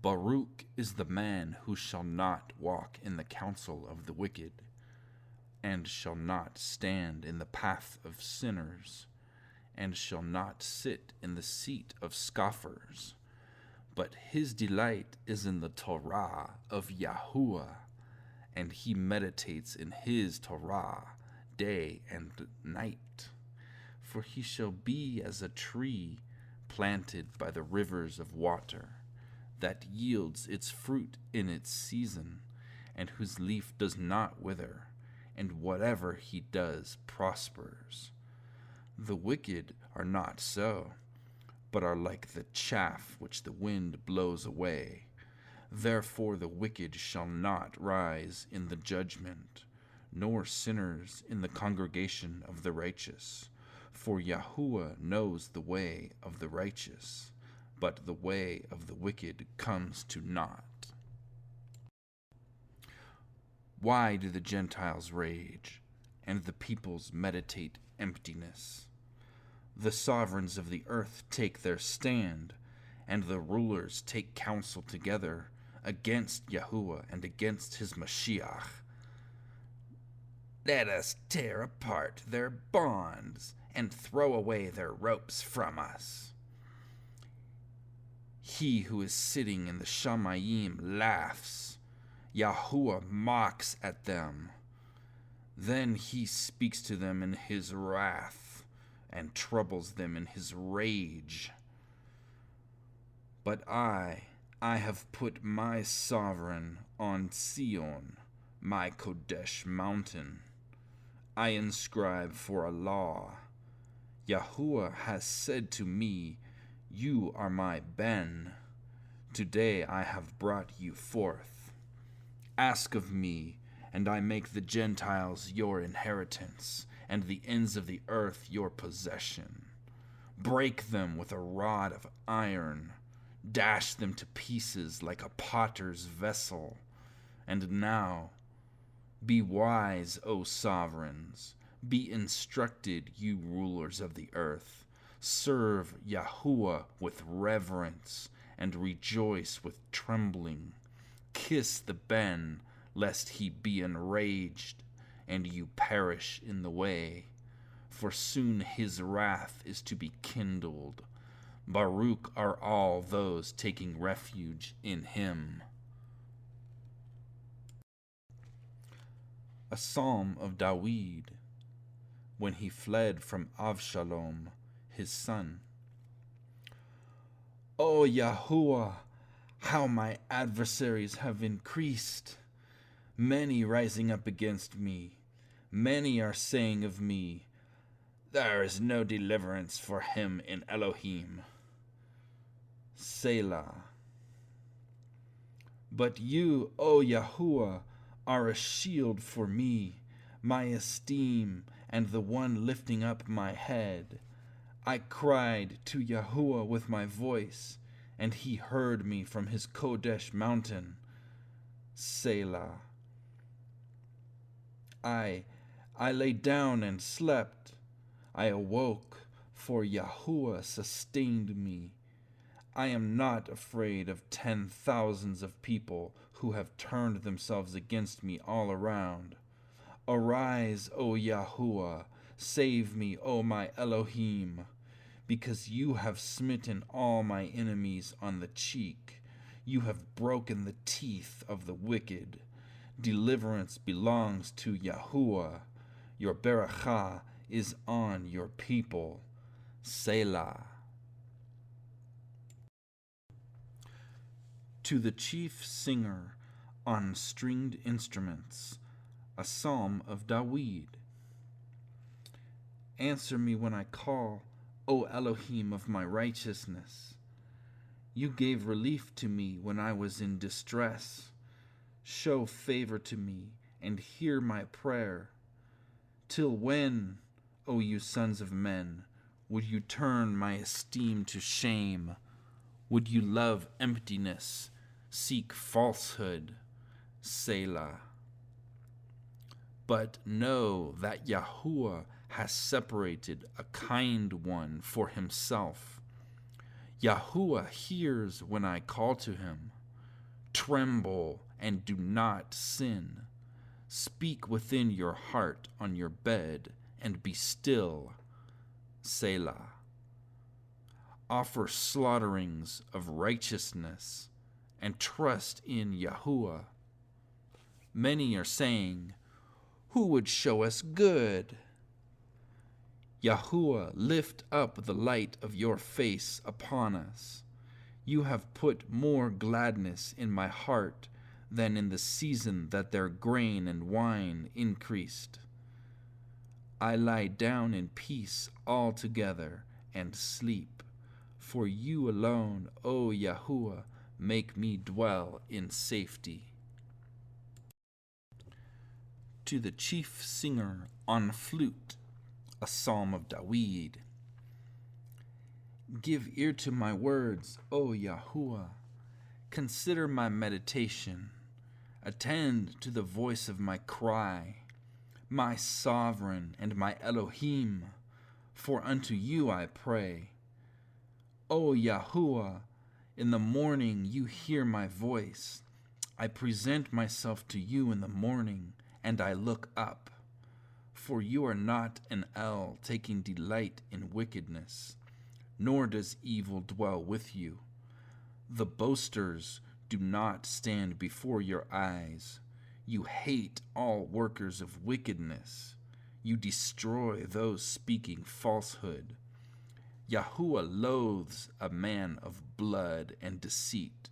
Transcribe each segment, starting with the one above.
Baruch is the man who shall not walk in the counsel of the wicked, and shall not stand in the path of sinners, and shall not sit in the seat of scoffers. But his delight is in the Torah of Yahuwah, and he meditates in his Torah day and night. For he shall be as a tree planted by the rivers of water, that yields its fruit in its season, and whose leaf does not wither, and whatever he does prospers. The wicked are not so, but are like the chaff which the wind blows away. Therefore the wicked shall not rise in the judgment, nor sinners in the congregation of the righteous. For Yahuwah knows the way of the righteous, but the way of the wicked comes to naught. Why do the Gentiles rage, and the peoples meditate emptiness? The sovereigns of the earth take their stand, and the rulers take counsel together against Yahuwah and against his Mashiach. Let us tear apart their bonds and throw away their ropes from us. He who is sitting in the Shamayim laughs. Yahuwah mocks at them. Then he speaks to them in his wrath and troubles them in his rage. But I have put my sovereign on Sion, my Kodesh mountain. I inscribe for a law. Yahuwah has said to me, you are my Ben. Today I have brought you forth. Ask of me, and I make the Gentiles your inheritance, and the ends of the earth your possession. Break them with a rod of iron, dash them to pieces like a potter's vessel. And now, be wise, O sovereigns, be instructed, you rulers of the earth. Serve Yahuwah with reverence, and rejoice with trembling. Kiss the Ben, lest he be enraged, and you perish in the way. For soon his wrath is to be kindled. Baruch are all those taking refuge in him. A psalm of Dawid, when he fled from Avshalom, his son. O Yahuwah, how my adversaries have increased! Many rising up against me. Many are saying of me, there is no deliverance for him in Elohim. Selah. But you, O Yahuwah, are a shield for me, my esteem, and the one lifting up my head. I cried to Yahuwah with my voice, and he heard me from his Kodesh mountain. Selah. I lay down and slept. I awoke, for Yahuwah sustained me. I am not afraid of 10,000s of people who have turned themselves against me all around. Arise, O Yahuwah, save me, O my Elohim, because you have smitten all my enemies on the cheek. You have broken the teeth of the wicked. Deliverance belongs to Yahuwah. Your berakah is on your people. Selah. To the chief singer on stringed instruments, a psalm of Dawid. Answer me when I call, O Elohim of my righteousness. You gave relief to me when I was in distress. Show favor to me and hear my prayer. Till when, O you sons of men, would you turn my esteem to shame? Would you love emptiness, seek falsehood? Selah. But know that Yahuwah has separated a kind one for himself. Yahuwah hears when I call to him. Tremble and do not sin. Speak within your heart on your bed and be still. Selah. Offer slaughterings of righteousness and trust in Yahuwah. Many are saying, who would show us good? Yahuwah, lift up the light of your face upon us. You have put more gladness in my heart than in the season that their grain and wine increased. I lie down in peace altogether and sleep. For you alone, O Yahuwah, make me dwell in safety. To the chief singer on flute, a psalm of David. Give ear to my words, O Yahuwah. Consider my meditation. Attend to the voice of my cry, my sovereign and my Elohim, for unto you I pray. O Yahuwah, in the morning you hear my voice. I present myself to you in the morning, and I look up. For you are not an El taking delight in wickedness, nor does evil dwell with you. The boasters do not stand before your eyes. You hate all workers of wickedness. You destroy those speaking falsehood. Yahuwah loathes a man of blood and deceit.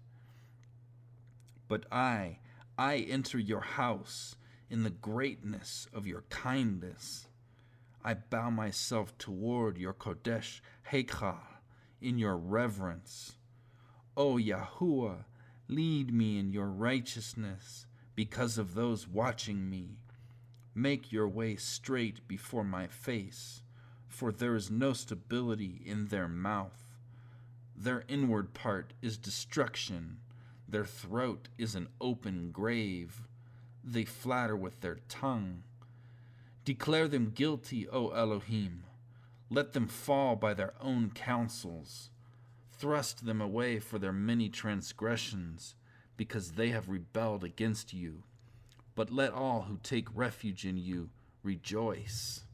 But I enter your house in the greatness of your kindness. I bow myself toward your Kodesh Heichal in your reverence. O Yahuwah, lead me in your righteousness because of those watching me. Make your way straight before my face, for there is no stability in their mouth. Their inward part is destruction. Their throat is an open grave. They flatter with their tongue. Declare them guilty, O Elohim. Let them fall by their own counsels. Thrust them away for their many transgressions, because they have rebelled against you. But let all who take refuge in you rejoice.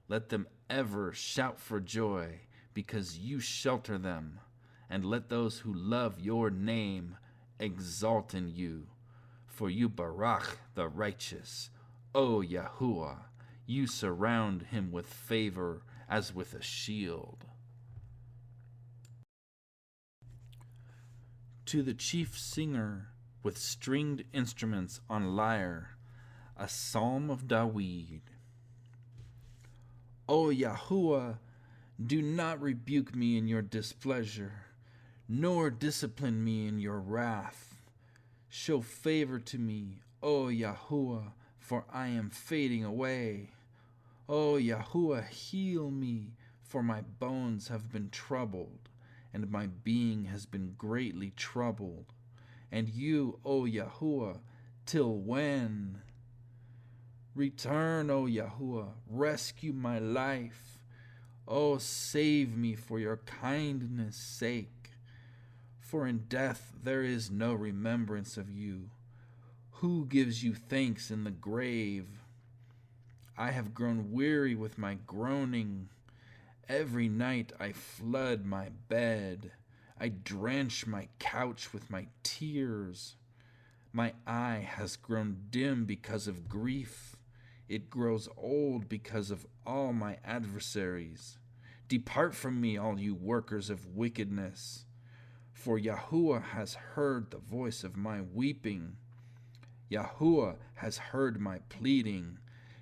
Let them ever shout for joy, because you shelter them. And let those who love your name exalt in you. For you barak the righteous, O Yahuwah. You surround him with favor as with a shield. To the chief singer with stringed instruments on lyre, a psalm of David. O Yahuwah, do not rebuke me in your displeasure, nor discipline me in your wrath. Show favor to me, O Yahuwah, for I am fading away. O Yahuwah, heal me, for my bones have been troubled, and my being has been greatly troubled. And you, O Yahuwah, till when? Return, O Yahuwah, rescue my life. O save me for your kindness' sake. For in death there is no remembrance of you. Who gives you thanks in the grave? I have grown weary with my groaning. Every night I flood my bed. I drench my couch with my tears. My eye has grown dim because of grief. It grows old because of all my adversaries. Depart from me, all you workers of wickedness. For Yahuwah has heard the voice of my weeping. Yahuwah has heard my pleading.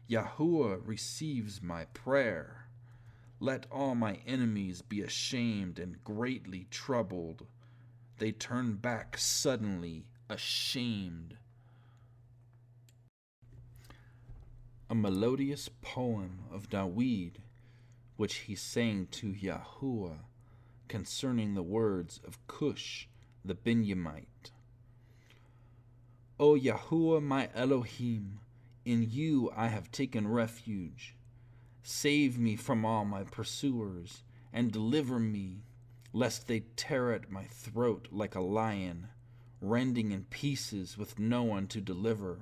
Yahuwah receives my prayer. Let all my enemies be ashamed and greatly troubled. They turn back suddenly, ashamed. A melodious poem of David, which he sang to Yahuwah, concerning the words of Cush the Benjamite. O Yahuwah my Elohim, in you I have taken refuge. Save me from all my pursuers, and deliver me, lest they tear at my throat like a lion, rending in pieces with no one to deliver.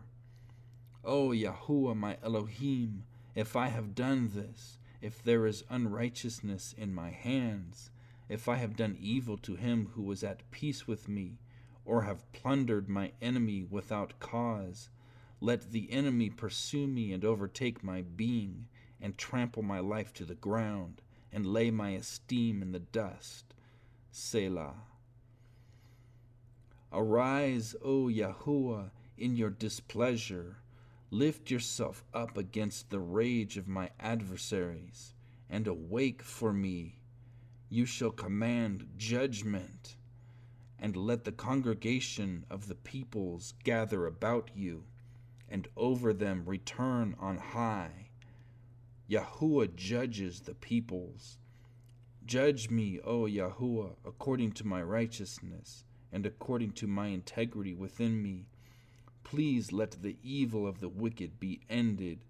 O Yahuwah, my Elohim, if I have done this, if there is unrighteousness in my hands, if I have done evil to him who was at peace with me, or have plundered my enemy without cause, let the enemy pursue me and overtake my being, and trample my life to the ground, and lay my esteem in the dust. Selah. Arise, O Yahuwah, in your displeasure. Lift yourself up against the rage of my adversaries, and awake for me. You shall command judgment, and let the congregation of the peoples gather about you, and over them return on high. Yahuwah judges the peoples. Judge me, O Yahuwah, according to my righteousness, and according to my integrity within me. Please let the evil of the wicked be ended,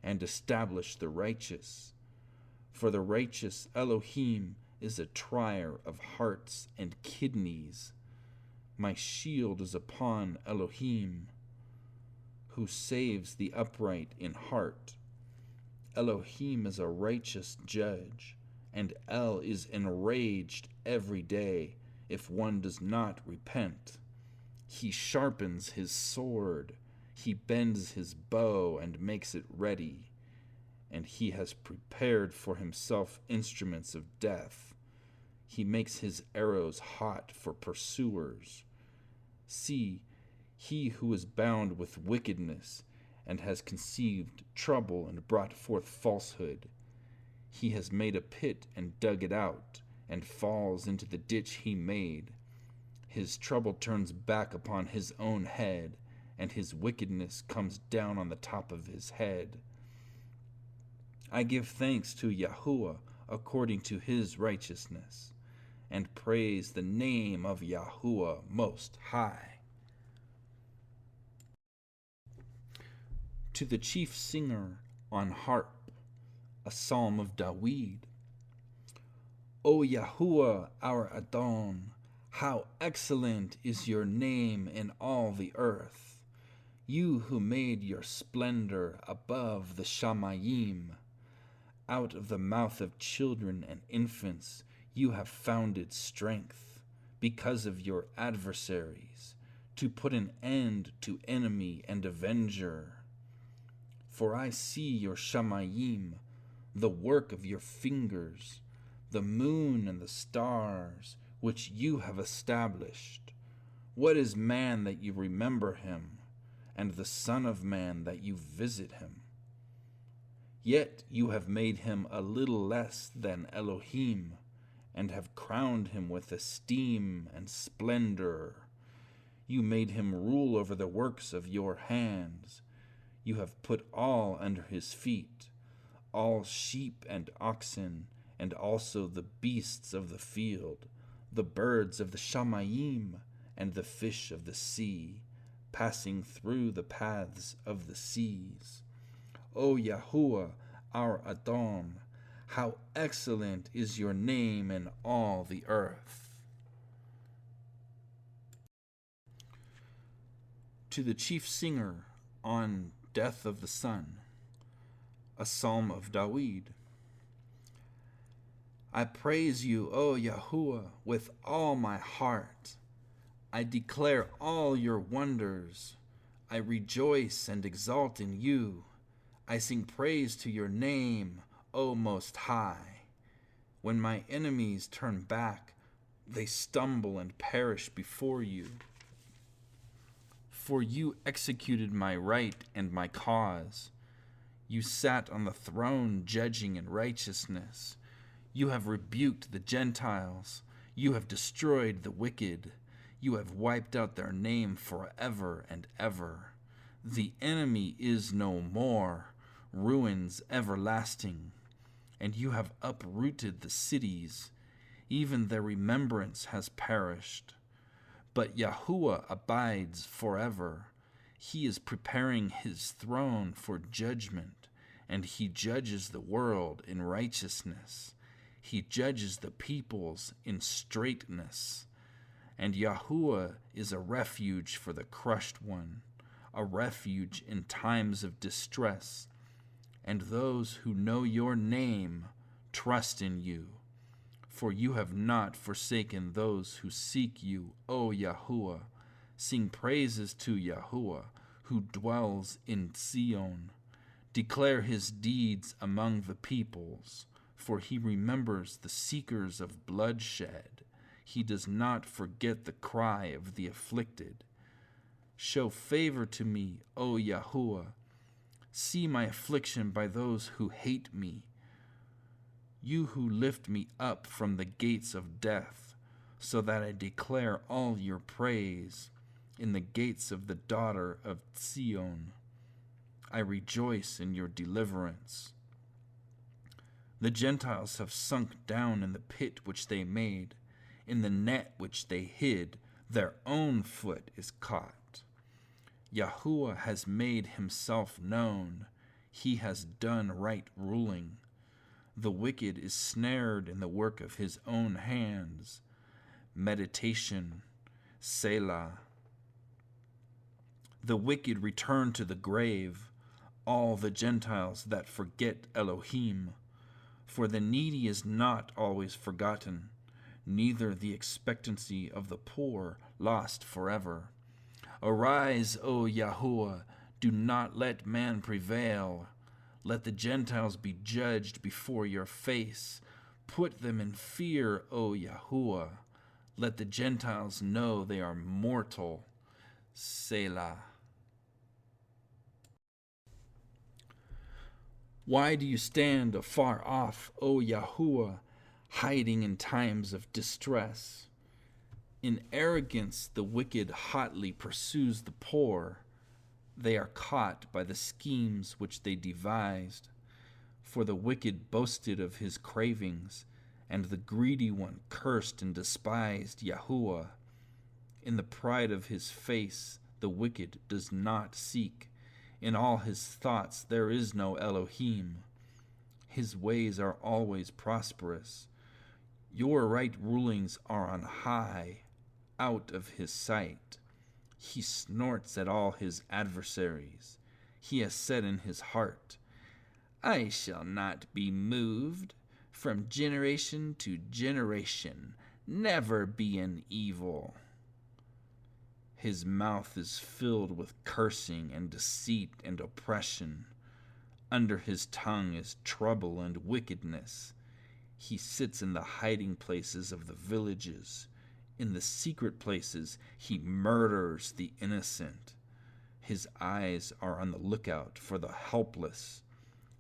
and establish the righteous. For the righteous Elohim is a trier of hearts and kidneys. My shield is upon Elohim, who saves the upright in heart. Elohim is a righteous judge, and El is enraged every day if one does not repent. He sharpens his sword, he bends his bow and makes it ready, and he has prepared for himself instruments of death. He makes his arrows hot for pursuers. See, he who is bound with wickedness and has conceived trouble and brought forth falsehood. He has made a pit and dug it out, and falls into the ditch he made. His trouble turns back upon his own head, and his wickedness comes down on the top of his head. I give thanks to Yahuwah according to his righteousness, and praise the name of Yahuwah Most High. To the chief singer on harp, a psalm of Dawid. O Yahuwah, our Adon, how excellent is your name in all the earth, you who made your splendor above the Shamayim. Out of the mouth of children and infants you have founded strength, because of your adversaries, to put an end to enemy and avenger. For I see your Shamayim, the work of your fingers, the moon and the stars, which you have established. What is man that you remember him, and the Son of Man that you visit him? Yet you have made him a little less than Elohim, and have crowned him with esteem and splendor. You made him rule over the works of your hands. You have put all under his feet, all sheep and oxen, and also the beasts of the field, the birds of the Shamayim, and the fish of the sea, passing through the paths of the seas. O Yahuwah, our Adon, how excellent is your name in all the earth. To the chief singer on death of the son, a psalm of Dawid. I praise you, O Yahuwah, with all my heart. I declare all your wonders. I rejoice and exult in you. I sing praise to your name, O Most High. When my enemies turn back, they stumble and perish before you. For you executed my right and my cause. You sat on the throne judging in righteousness. You have rebuked the Gentiles. You have destroyed the wicked. You have wiped out their name forever and ever. The enemy is no more, ruins everlasting. And you have uprooted the cities. Even their remembrance has perished. But Yahuwah abides forever. He is preparing his throne for judgment, and he judges the world in righteousness. He judges the peoples in straightness, and Yahuwah is a refuge for the crushed one, a refuge in times of distress, and those who know your name trust in you. For you have not forsaken those who seek you, O Yahuwah. Sing praises to Yahuwah, who dwells in Zion. Declare his deeds among the peoples, for he remembers the seekers of bloodshed. He does not forget the cry of the afflicted. Show favor to me, O Yahuwah. See my affliction by those who hate me. You who lift me up from the gates of death, so that I declare all your praise in the gates of the daughter of Zion. I rejoice in your deliverance. The Gentiles have sunk down in the pit which they made, in the net which they hid, their own foot is caught. Yahuwah has made himself known. He has done right ruling. The wicked is snared in the work of his own hands. Meditation, Selah. The wicked return to the grave, all the Gentiles that forget Elohim. For the needy is not always forgotten, neither the expectancy of the poor lost forever. Arise, O Yahuwah, do not let man prevail. Let the Gentiles be judged before your face. Put them in fear, O Yahuwah. Let the Gentiles know they are mortal. Selah. Why do you stand afar off, O Yahuwah, hiding in times of distress? In arrogance the wicked hotly pursues the poor. They are caught by the schemes which they devised. For the wicked boasted of his cravings, and the greedy one cursed and despised Yahuwah. In the pride of his face the wicked does not seek. In all his thoughts there is no Elohim. His ways are always prosperous. Your right rulings are on high, out of his sight. He snorts at all his adversaries. He has said in his heart, I shall not be moved. From generation to generation, never be an evil. His mouth is filled with cursing and deceit and oppression. Under his tongue is trouble and wickedness. He sits in the hiding places of the villages. In the secret places he murders the innocent. His eyes are on the lookout for the helpless.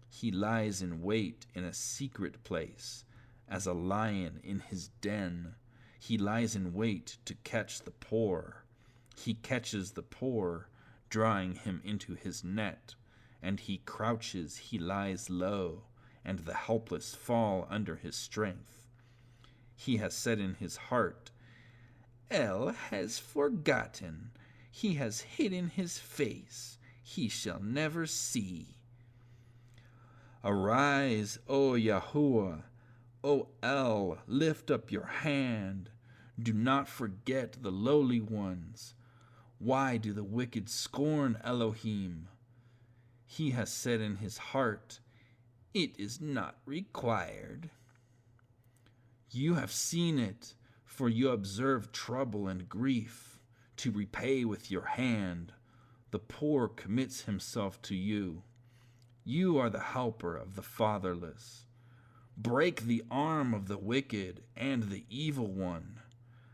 He lies in wait in a secret place, as a lion in his den. He lies in wait to catch the poor. He catches the poor, drawing him into his net, and he crouches, he lies low, and the helpless fall under his strength. He has said in his heart, El has forgotten, he has hidden his face, he shall never see. Arise, O Yahuwah, O El, lift up your hand. Do not forget the lowly ones. Why do the wicked scorn Elohim? He has said in his heart, it is not required. You have seen it, for you observe trouble and grief, to repay with your hand. The poor commits himself to you. You are the helper of the fatherless. Break the arm of the wicked and the evil one.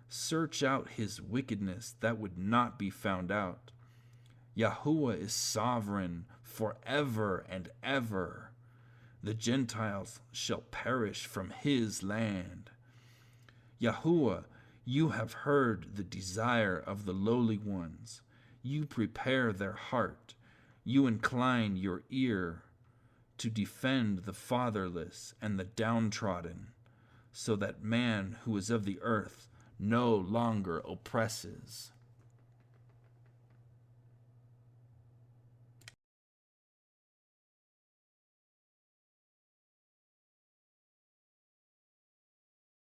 Search out his wickedness that would not be found out. Yahuwah is sovereign forever and ever. The Gentiles shall perish from his land. Yahuwah, you have heard the desire of the lowly ones. You prepare their heart. You incline your ear to defend the fatherless and the downtrodden, so that man who is of the earth no longer oppresses.